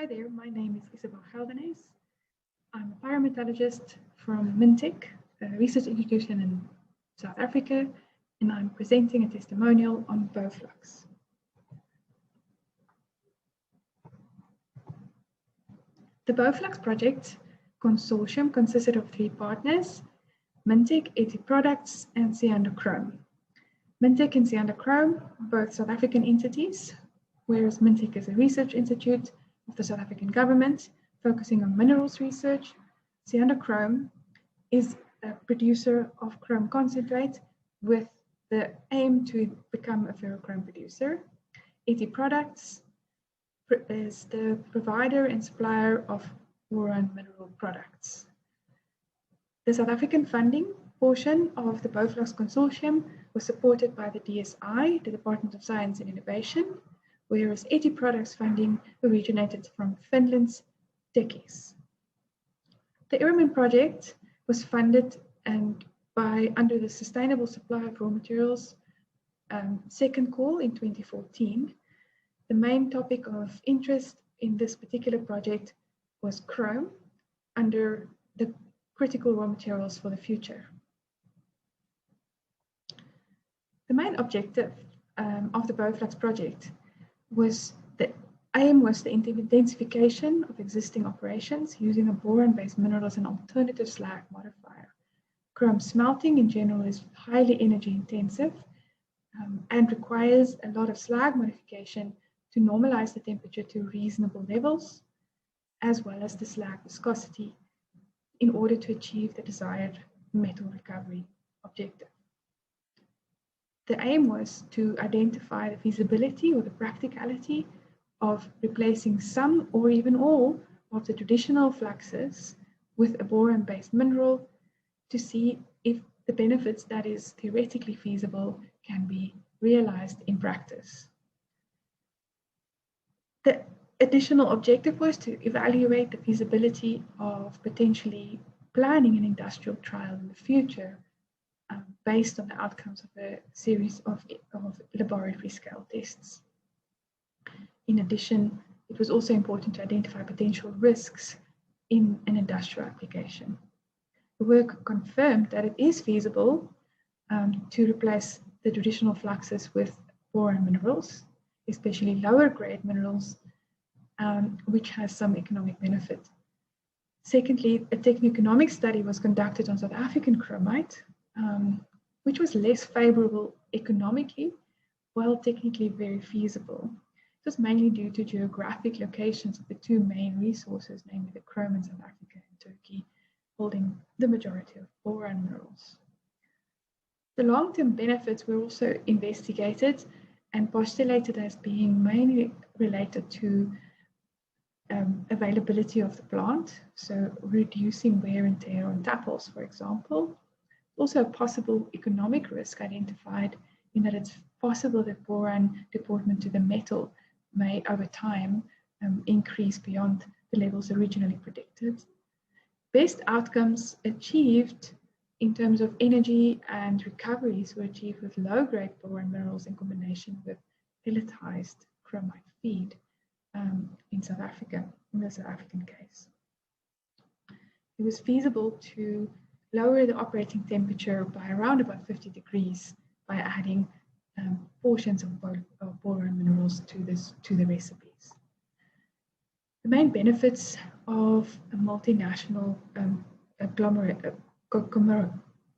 Hi there, my name is Isabel Geldenes. I'm a pyrometallurgist from Mintek, a research institution in South Africa, and I'm presenting a testimonial on BOFLUX. The BOFLUX project consortium consisted of 3 partners: Mintek, ET Products, and Chrome. Mintek and Chrome are both South African entities, whereas Mintek is a research institute of the South African government focusing on minerals research. Chrome is a producer of chrome concentrate with the aim to become a ferrochrome producer. ET Products is the provider and supplier of boron mineral products. The South African funding portion of the BOFLUX consortium was supported by the DSI, the Department of Science and Innovation, whereas ET Products funding originated from Finland's Tekes. The Ironman project was funded under the Sustainable Supply of Raw Materials second call in 2014. The main topic of interest in this particular project was chrome under the critical raw materials for the future. The main objective of the BOFLUX project was the intensification of existing operations using a boron-based mineral as an alternative slag modifier. Chrome smelting in general is highly energy intensive and requires a lot of slag modification to normalize the temperature to reasonable levels, as well as the slag viscosity, in order to achieve the desired metal recovery objective. The aim was to identify the feasibility or the practicality of replacing some or even all of the traditional fluxes with a boron-based mineral to see if the benefits that is theoretically feasible can be realized in practice. The additional objective was to evaluate the feasibility of potentially planning an industrial trial in the future based on the outcomes of a series of laboratory scale tests. In addition, it was also important to identify potential risks in an industrial application. The work confirmed that it is feasible to replace the traditional fluxes with boron minerals, especially lower grade minerals, which has some economic benefit. Secondly, a techno-economic study was conducted on South African chromite, which was less favorable economically, while technically very feasible. It was mainly due to geographic locations of the 2 main resources, namely the chrome in South Africa and Turkey, holding the majority of boron minerals. The long-term benefits were also investigated and postulated as being mainly related to availability of the plant, so reducing wear and tear on tapples, for example. Also a possible economic risk identified in that it's possible that boron deportment to the metal may over time increase beyond the levels originally predicted. Best outcomes achieved in terms of energy and recoveries were achieved with low-grade boron minerals in combination with pelletized chromite feed in South Africa, in the South African case. It was feasible to lower the operating temperature by around about 50 degrees by adding portions of boron minerals to the recipes. The main benefits of a multinational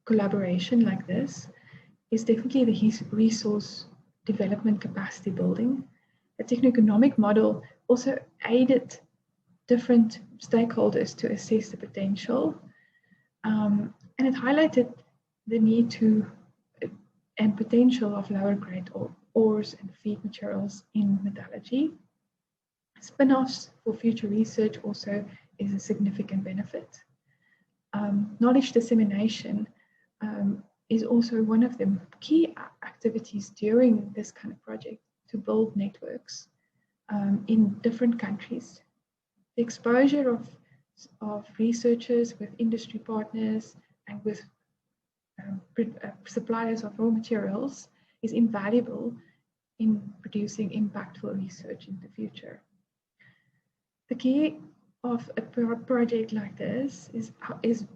collaboration like this is definitely the resource development capacity building. A techno-economic model also aided different stakeholders to assess the potential, and it highlighted the need and potential of lower grade ores and feed materials in metallurgy. Spin-offs for future research also is a significant benefit. Knowledge dissemination is also one of the key activities during this kind of project to build networks in different countries. The exposure of researchers with industry partners and with suppliers of raw materials is invaluable in producing impactful research in the future. The key of a project like this is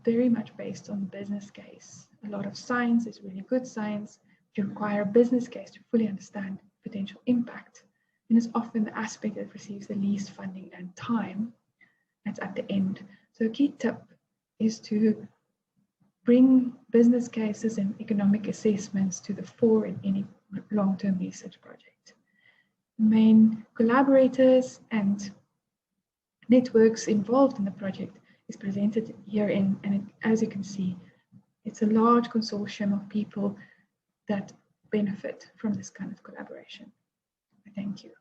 very much based on the business case. A lot of science is really good science. You require a business case to fully understand potential impact, and it's often the aspect that receives the least funding and time that's at the end. So a key tip is to bring business cases and economic assessments to the fore in any long-term research project. Main collaborators and networks involved in the project is presented herein, and as you can see, it's a large consortium of people that benefit from this kind of collaboration. Thank you.